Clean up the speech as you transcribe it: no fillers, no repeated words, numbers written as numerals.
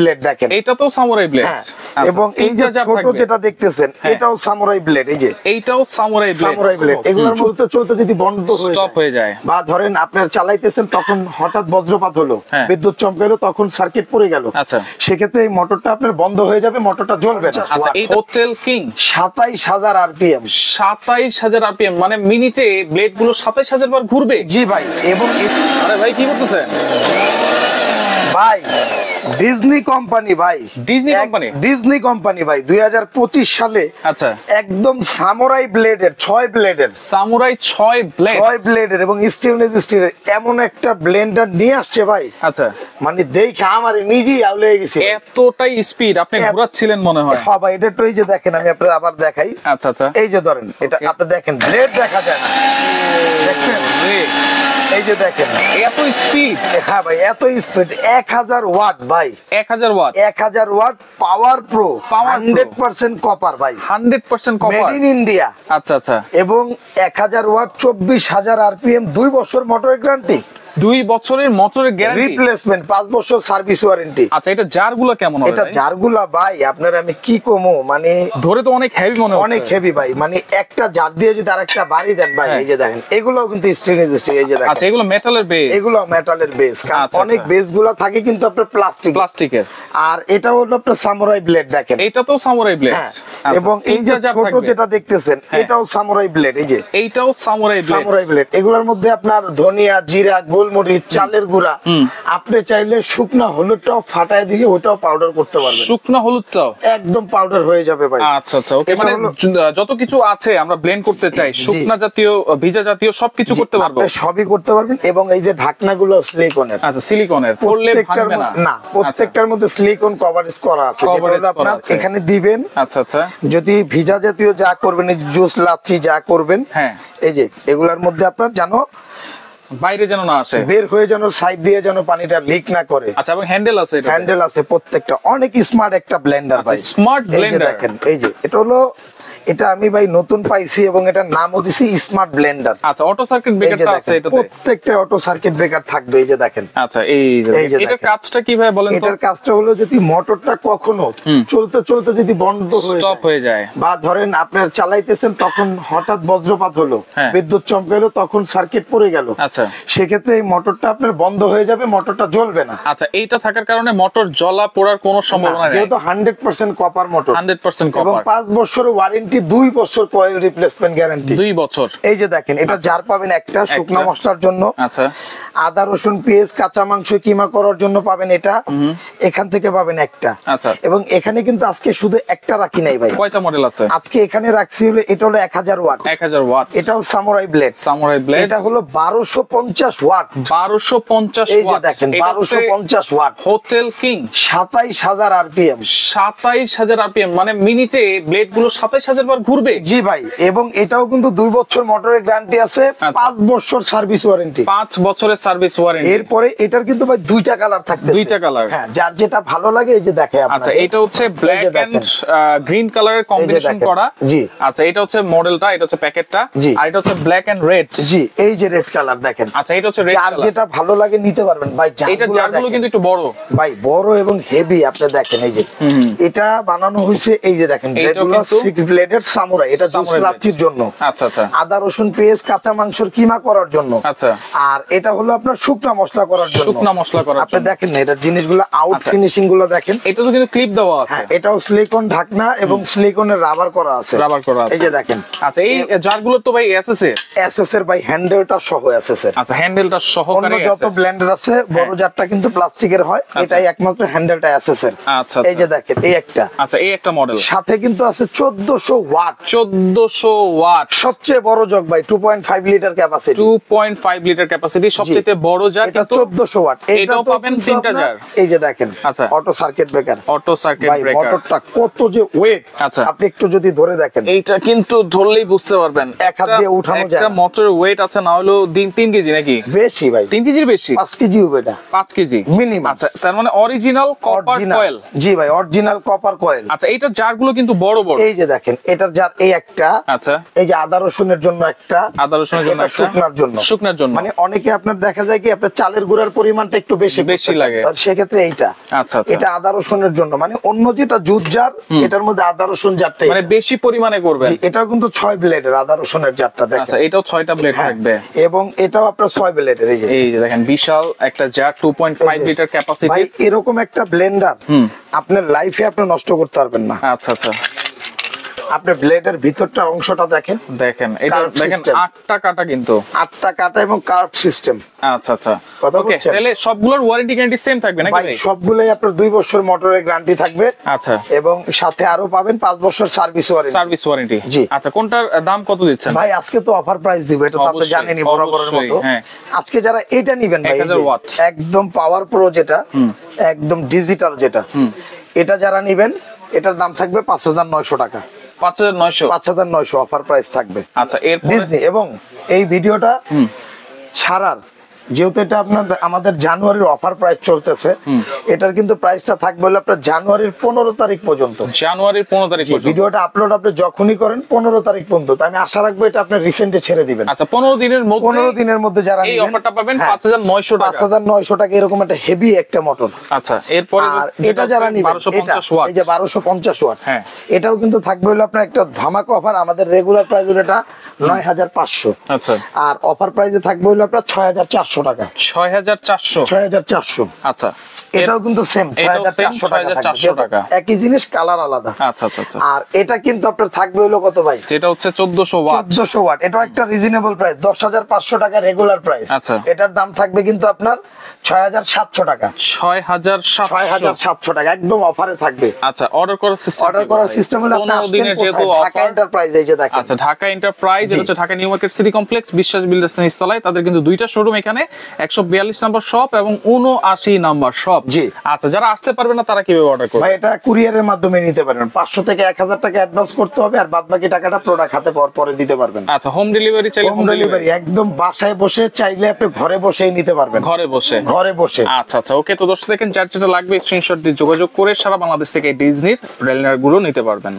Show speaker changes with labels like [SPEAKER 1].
[SPEAKER 1] Blade দেখেন,
[SPEAKER 2] এটা তো সামুরাই ব্লেড।
[SPEAKER 1] এবং এই যে ছোট যেটা দেখতেছেন এটাও সামুরাই ব্লেড, এই যে
[SPEAKER 2] এইটাও সামুরাই
[SPEAKER 1] ব্লেড। এগুলোর চলতে চলতে যদি বন্ধ
[SPEAKER 2] স্টপ হয়ে যায়
[SPEAKER 1] বা ধরেন আপনার চালাইতেছেন তখন হঠাৎ বজ্রপাত হলো, বিদ্যুৎ চমকালো, তখন সার্কিট পড়ে গেল,
[SPEAKER 2] আচ্ছা
[SPEAKER 1] সেক্ষেত্রে এই মোটরটা আপনার বন্ধ হয়ে যাবে, মোটরটা জ্বলবে না।
[SPEAKER 2] আচ্ছা, এই হোটেল কিং
[SPEAKER 1] 27000 আরপিএম।
[SPEAKER 2] 27000 আরপিএম মানে মিনিটে ব্লেড গুলো 27000 বার ঘুরবে?
[SPEAKER 1] জি ভাই। এবং
[SPEAKER 2] আরে ভাই কি করতেছেন
[SPEAKER 1] ভাই? ডিজনি কোম্পানি ভাই, ডিজনি কোম্পানি ভাই 2025 সালে
[SPEAKER 2] আচ্ছা
[SPEAKER 1] একদম সামুরাই ব্লেডের 6 ব্লেডের
[SPEAKER 2] সামুরাই 6
[SPEAKER 1] ব্লেডের এবং স্টেনলেস স্টিলের এমন একটা ব্লেন্ডার নিয়ে আসছে ভাই।
[SPEAKER 2] আচ্ছা
[SPEAKER 1] মানে দেখে আমার নিজেই আউলে গেছে,
[SPEAKER 2] এতটাই স্পিড আপনি ঘোরাচ্ছিলেন মনে হয়।
[SPEAKER 1] হ্যাঁ ভাই, এটা তো এই যে দেখেন, আমি আপনাদের আবার দেখাই।
[SPEAKER 2] আচ্ছা আচ্ছা,
[SPEAKER 1] এই যে ধরেন এটা আপনি দেখেন, ব্লেড দেখা যায় না, দেখছেন? এই যে দেখেন
[SPEAKER 2] এত স্পিড।
[SPEAKER 1] হ্যাঁ ভাই, এত স্পিড। 1000 ওয়াট ভাই,
[SPEAKER 2] 1000 watt,
[SPEAKER 1] 1000 watt power pro, 100% copper ভাই,
[SPEAKER 2] 100% কপার,
[SPEAKER 1] মেড ইন ইন্ডিয়া।
[SPEAKER 2] আচ্ছা আচ্ছা,
[SPEAKER 1] এবং 1000 ওয়াট 24000 আরপিএম, 2 বছর মোটরের গ্যারান্টি,
[SPEAKER 2] 2 বছরের মোটরের গ্যারান্টি,
[SPEAKER 1] রিপ্লেসমেন্ট 5 বছর সার্ভিস ওয়ারেন্টি।
[SPEAKER 2] আচ্ছা, এটা জারগুলো কেমন হবে?
[SPEAKER 1] এটা জারগুলা ভাই আপনার আমি কি কমো, মানে
[SPEAKER 2] ধরে তো অনেক হেভি মনে হচ্ছে।
[SPEAKER 1] অনেক হেভি ভাই, মানে একটা জার দিয়ে যদি আরেকটা বাড়ি দেন ভাই, এই যে দেখেন এগুলোও কিন্তু স্টেনলেস স্টিল, এই যে দেখেন।
[SPEAKER 2] আচ্ছা, এগুলো মেটালের বেস?
[SPEAKER 1] এগুলো মেটালের বেস, কারণ অনেক বেসগুলো থাকে কিন্তু আপনার প্লাস্টিকের। আর এটা হলো আপনার সামুরাই ব্লেড দেখেন,
[SPEAKER 2] এটা তো সামুরাই ব্লেড।
[SPEAKER 1] এবং এই যে ছোট যেটা দেখতেছেন এটাও সামুরাই ব্লেড, এই যে
[SPEAKER 2] এইটাও সামুরাই
[SPEAKER 1] ব্লেড। এগুলোর মধ্যে আপনার ধনিয়া, জিরা, গোলমরিচ, চালের গুঁড়া, আপনি চাইলে শুকনা হলুদটাও ফাটায় দিয়ে ওটাও পাউডার করতে পারবেন।
[SPEAKER 2] শুকনা হলুদটাও
[SPEAKER 1] একদম পাউডার হয়ে যাবে ভাই।
[SPEAKER 2] আচ্ছা আচ্ছা, ওকে। মানে যত কিছু আছে আমরা ব্লেন্ড করতে চাই, শুকনা জাতীয়, ভিজা জাতীয় সবকিছু করতে পারবো,
[SPEAKER 1] সবই করতে পারবেন। এবং এই যে ঢাকনাগুলো সিলিকনের।
[SPEAKER 2] আচ্ছা, সিলিকনের, পড়লে ভাঙবে না?
[SPEAKER 1] না, প্রত্যেকটার মধ্যে সিলিকন কভারেজ করা আছে, যেটা আপনার এখানে দিবেন। আচ্ছা আচ্ছা, যদি ভিজা জাতীয় যা করবেন, জুস, লাচ্ছি যা করবেন, হ্যাঁ, এই যে এগুলার মধ্যে আপনার জানো
[SPEAKER 2] বাইরে যেন না আসে,
[SPEAKER 1] বের হয়ে যেন সাইড দিয়ে যেন পানিটা লিক না করে।
[SPEAKER 2] আচ্ছা, এবং হ্যান্ডেল আছে, এটা
[SPEAKER 1] হ্যান্ডেল আছে প্রত্যেকটা। অনেক স্মার্ট একটা ব্লেন্ডার ভাই,
[SPEAKER 2] স্মার্ট ব্লেন্ডার
[SPEAKER 1] দেখেন। এই যে এটা হলো, এটা আমি ভাই নতুন পাইছি এবং এটার নামও দিছি স্মার্ট ব্লেন্ডার।
[SPEAKER 2] আচ্ছা, অটো সার্কিট ব্রেকারটা আছে এটাতে?
[SPEAKER 1] প্রত্যেকটা অটো সার্কিট ব্রেকার থাকবে, এই যে দেখেন।
[SPEAKER 2] আচ্ছা, এই যে এটার কাজটা কিভাবে বলেন তো?
[SPEAKER 1] এটার কাজটা হলো যদি মোটরটা কখনো চলতে চলতে যদি বন্ধ
[SPEAKER 2] স্টপ হয়ে যায়,
[SPEAKER 1] বা ধরেন আপনার চালাইতেছেন তখন হঠাৎ বজ্রপাত হলো, বিদ্যুৎ চমকালো, তখন সার্কিট পড়ে গেল, আচ্ছা, সেক্ষেত্রে এই মোটরটা আপনার বন্ধ হয়ে যাবে, মোটরটা জ্বলবে না।
[SPEAKER 2] আচ্ছা, এইটা থাকার কারণে মোটর জ্বলা পোড়ার কোনো সম্ভাবনা নেই,
[SPEAKER 1] যেহেতু 100% কপার মোটর,
[SPEAKER 2] 100% কপার,
[SPEAKER 1] এবং 5 বছর ওয়ারেন্টি, 2 বছর কয়েল রিপ্লেসমেন্ট গ্যারান্টি,
[SPEAKER 2] 2 বছর।
[SPEAKER 1] এই যে দেখেন, এটা জার পাবেন একটা শুকনো মশলার জন্য,
[SPEAKER 2] আচ্ছা,
[SPEAKER 1] আদা, রসুন, পেঁয়াজ, কাঁচা মাংস কিমা করার জন্য পাবেন এটা, এখান থেকে পাবেন একটা। আচ্ছা, এবং এখানে কিন্তু আজকে শুধু একটা রাখি নাই ভাই,
[SPEAKER 2] কয়টা মডেল আছে
[SPEAKER 1] আজকে এখানে রাখছি? হলো এটা হলো 1000 ওয়াট,
[SPEAKER 2] 1000 ওয়াট,
[SPEAKER 1] এটাও সামুরাই ব্লেড, এটা হলো 1250 ওয়াট,
[SPEAKER 2] 1250
[SPEAKER 1] এই যে দেখেন 1250 watt,
[SPEAKER 2] hotel king
[SPEAKER 1] 27000 RPM.
[SPEAKER 2] 27000 RPM মানে মিনিটে ব্লেড গুলো 27000 বার ঘুরবে?
[SPEAKER 1] জি ভাই, এবং এটাও কিন্তু 2 বছর মোটরের গ্যারান্টি আছে, 5 বছর সার্ভিস ওয়ারেন্টি,
[SPEAKER 2] 5 বছরের সার্ভিস ওয়ারেন্টি।
[SPEAKER 1] এরপরে এটার কিন্তু ভাই 2টা কালার থাকবে,
[SPEAKER 2] 2টা কালার,
[SPEAKER 1] হ্যাঁ, যার যেটা ভালো লাগে এই যে দেখে আপনারা।
[SPEAKER 2] আচ্ছা, এটা হচ্ছে ব্ল্যাক এন্ড গ্রিন কালারের কম্বিনেশন করা। জি, আচ্ছা, এটা হচ্ছে মডেলটা, এটা হচ্ছে প্যাকেটটা, আর এটা হচ্ছে ব্ল্যাক এন্ড রেড।
[SPEAKER 1] জি, এই যে রেড কালার দেখেন।
[SPEAKER 2] আচ্ছা, এটা হচ্ছে রেড
[SPEAKER 1] কালার, যার যেটা ভালো লাগে নিতে পারবেন ভাই।
[SPEAKER 2] এটা জারগুলো কিন্তু একটু বড় ভাই,
[SPEAKER 1] বড় এবং হেভি। আপনি দেখেন এই যে এটা বানানো হয়েছে, এই যে দেখেন ব্লেডগুলো 6 ব্লেডের সামুরাই, এটা জুস লাচ্ছির জন্য। আচ্ছা আচ্ছা, আদা, রসুন, পেঁয়াজ, কাঁচা মাংসের কিমা করার জন্য। আচ্ছা, আর এটা হলো আপনার শুকনা মশলা করার জন্য। শুকনা মশলা করার জন্য আপনি দেখেন না, এটা জিনিসগুলো আউট ফিনিশিং গুলো দেখেন।
[SPEAKER 2] এটা তো কিন্তু ক্লিপ দেওয়া আছে,
[SPEAKER 1] এটাও সিলিকন ঢাকনা এবং সিলিকনের রাবার করা আছে, এই যে দেখেন। আচ্ছা, এই
[SPEAKER 2] জারগুলো তো ভাই এসএস
[SPEAKER 1] এর ভাই হ্যান্ডেলটা সহ এসএস এর।
[SPEAKER 2] আচ্ছা, হ্যান্ডেলটা সহকারে
[SPEAKER 1] যত ব্লেন্ডার আছে বড় জারটা কিন্তু প্লাস্টিকের হয়, এটাই একমাত্র হ্যান্ডেলটা এসএস এর। আচ্ছা, এই যে দেখেন এই একটা। আচ্ছা, এই একটা মডেল, সাথে কিন্তু আছে 1400 ওয়াট,
[SPEAKER 2] 1400 ওয়াট,
[SPEAKER 1] সবচেয়ে বড় জগ ভাই, 2.5 লিটার ক্যাপাসিটি,
[SPEAKER 2] 2.5 লিটার ক্যাপাসিটি, সবচেয়ে বড় জার,
[SPEAKER 1] এটা 1400 ওয়াট।
[SPEAKER 2] এটাও পাবেন 3টা জার,
[SPEAKER 1] এই যে দেখেন। আচ্ছা, auto circuit breaker,
[SPEAKER 2] auto circuit breaker,
[SPEAKER 1] মোটরটা কত যে ওয়েট, আচ্ছা, আপনি একটু যদি ধরে দেখেন,
[SPEAKER 2] এইটা কিন্তু ধরলেই বুঝতে পারবেন,
[SPEAKER 1] এক হাত দিয়ে উঠানো যায়,
[SPEAKER 2] একটা মোটরের ওয়েট আছে না হলো 3 কেজি নাকি
[SPEAKER 1] বেশি ভাই,
[SPEAKER 2] 3 কেজির বেশি,
[SPEAKER 1] 5 কেজি হবে এটা,
[SPEAKER 2] 5 কেজি
[SPEAKER 1] মিনিমাম।
[SPEAKER 2] আচ্ছা, তার মানে অরিজিনাল কপার কয়েল।
[SPEAKER 1] জি ভাই, অরিজিনাল কপার কয়েল।
[SPEAKER 2] আচ্ছা, এইটার জারগুলো কিন্তু বড় বড়।
[SPEAKER 1] এই যে দেখেন, এটার জার এই একটা,
[SPEAKER 2] আচ্ছা,
[SPEAKER 1] এই যে আদা রসুনের জন্য একটা,
[SPEAKER 2] আদা রসুনের জন্য একটা, শুকনার জন্য।
[SPEAKER 1] মানে অনেকে আপনার দেখা যায় কি আপনার চালের গুঁড়ার পরিমাণটা একটু বেশি
[SPEAKER 2] লাগে,
[SPEAKER 1] সেক্ষেত্রে এইটা।
[SPEAKER 2] আচ্ছা,
[SPEAKER 1] এটা আদা রসুনের জন্য, মানে অন্য যেটা জুট জার, এটার মধ্যে আদা রসুন জারটা
[SPEAKER 2] মানে বেশি পরিমাণে করবেন।
[SPEAKER 1] এটাও কিন্তু 6 ব্লেডের আদা রসুনের জারটা দেখেন।
[SPEAKER 2] আচ্ছা, এটাও 6টা ব্লেড থাকবে,
[SPEAKER 1] এবং এটাও আপনার 6 ব্লেডের। এই যে
[SPEAKER 2] দেখেন, বিশাল একটা জার, 2.5 লিটার ক্যাপাসিটি।
[SPEAKER 1] ভাই এরকম একটা ব্লেন্ডার আপনার লাইফে আপনি নষ্ট করতে পারবেন না।
[SPEAKER 2] আচ্ছা আচ্ছা,
[SPEAKER 1] আপনি ব্লেডের ভিতরটা অংশটা দেখেন,
[SPEAKER 2] এটা দেখেন 8টা কাটা, কিন্তু
[SPEAKER 1] 8টা কাটা এবং কার্ভ সিস্টেম।
[SPEAKER 2] আচ্ছা আচ্ছা, ওকে, তাহলে সবগুলোর ওয়ারেন্টি গ্যারান্টি সেম থাকবে নাকি ভাই?
[SPEAKER 1] সবগুলোই আপনার 2 বছর মোটরের গ্যারান্টি থাকবে।
[SPEAKER 2] আচ্ছা,
[SPEAKER 1] এবং সাথে আরো পাবেন 5 বছর সার্ভিস ওয়ারেন্টি।
[SPEAKER 2] জি, আচ্ছা, কোনটার দাম কত দিচ্ছেন
[SPEAKER 1] ভাই? আজকে তো অফার প্রাইস দিব, এটা তো আপনি জানেনই বরাবরের মতো। আজকে যারা এটা নেবেন ভাই,
[SPEAKER 2] 1000 ওয়াট
[SPEAKER 1] একদম পাওয়ার প্রো যেটা, একদম ডিজিটাল যেটা, এটা যারা নেবেন এটার দাম থাকবে 5900 টাকা। 5900 অফার প্রাইস থাকবে।
[SPEAKER 2] আচ্ছা, এরপর
[SPEAKER 1] ডিজনি। এবং এই ভিডিওটা ছাড়ার, যেহেতু এটা আপনার আমাদের জানুয়ারির অফার প্রাইস চলতেছে, এটার কিন্তু প্রাইসটা থাকবে হলো আপনার জানুয়ারির 15 তারিখ পর্যন্ত।
[SPEAKER 2] জানুয়ারির 15 তারিখ পর্যন্ত
[SPEAKER 1] ভিডিওটা আপলোড আপনি যখনই করেন 15 তারিখ পর্যন্ত। আমি আশা রাখবো এটা আপনি রিসেন্টলি ছেড়ে দিবেন।
[SPEAKER 2] আচ্ছা, 15 দিনের মধ্যে
[SPEAKER 1] যারা
[SPEAKER 2] এই অফারটা পাবেন 5900 টাকা।
[SPEAKER 1] 5900 টাকা এরকম একটা হেভি একটা মোটর।
[SPEAKER 2] আচ্ছা, এরপরে
[SPEAKER 1] এটা যারা নেবেন,
[SPEAKER 2] 1250 ওয়াট,
[SPEAKER 1] এই যে 1250 ওয়াট,
[SPEAKER 2] হ্যাঁ,
[SPEAKER 1] এটাও কিন্তু থাকবে হলো আপনার একটা ধামাকা অফার। আমাদের রেগুলার প্রাইস হলো এটা 9500।
[SPEAKER 2] আচ্ছা,
[SPEAKER 1] আর অফার প্রাইসে থাকবে হলো আপনার 6400 টাকা।
[SPEAKER 2] 6400। আচ্ছা,
[SPEAKER 1] এটাও কিন্তু সেম 6400 টাকা। একই জিনিস, কালার আলাদা।
[SPEAKER 2] আচ্ছা আচ্ছা আচ্ছা।
[SPEAKER 1] আর এটা কিন্তু আপনার থাকবে হলো কত ভাই?
[SPEAKER 2] যেটা হচ্ছে 1400 ওয়াট।
[SPEAKER 1] 1400 ওয়াট, এটাও একটা রিজনেবল প্রাইস, 10500 টাকা রেগুলার প্রাইস।
[SPEAKER 2] আচ্ছা,
[SPEAKER 1] এটার দাম থাকবে কিন্তু আপনার 6700 টাকা।
[SPEAKER 2] 6700
[SPEAKER 1] টাকা একদম অফারে থাকবে।
[SPEAKER 2] আচ্ছা, অর্ডার করার সিস্টেম
[SPEAKER 1] হলো আপনার 15 দিনের যেহেতু ঢাকা এন্টারপ্রাইজ, এই যে দেখেন।
[SPEAKER 2] আচ্ছা, ঢাকা এন্টারপ্রাইজ, এটা হচ্ছে Dhaka new market city complex, বিশ্বাস বিল্ডার্স এর নিচতলায়। তাদের কিন্তু দুইটা শোরুম এখানে, 142 নম্বর শপ এবং 79 নম্বর শপ।
[SPEAKER 1] জি।
[SPEAKER 2] আচ্ছা, যারা আসতে পারবে না তারা কিভাবে অর্ডার করবে?
[SPEAKER 1] ভাই এটা কুরিয়ারের মাধ্যমে নিতে পারবেন। 500 থেকে 1000 টাকা অ্যাডভান্স করতে হবে, আর বাদবাকি টাকাটা প্রোডাক্ট হাতে পাওয়ার পরে দিতে পারবেন।
[SPEAKER 2] আচ্ছা, হোম ডেলিভারি চাইলে
[SPEAKER 1] হোম ডেলিভারি একদম বাসায় বসে, চাইলে আপনি ঘরে বসেই নিতে পারবেন।
[SPEAKER 2] ঘরে বসে। আচ্ছা আচ্ছা, ওকে। তো দর্শক দেখেন, যার যেটা লাগবে স্ক্রিনশট দিয়ে যোগাযোগ করে সারা বাংলাদেশ থেকে ডিজনির রেলনার গুলো নিতে পারবেন।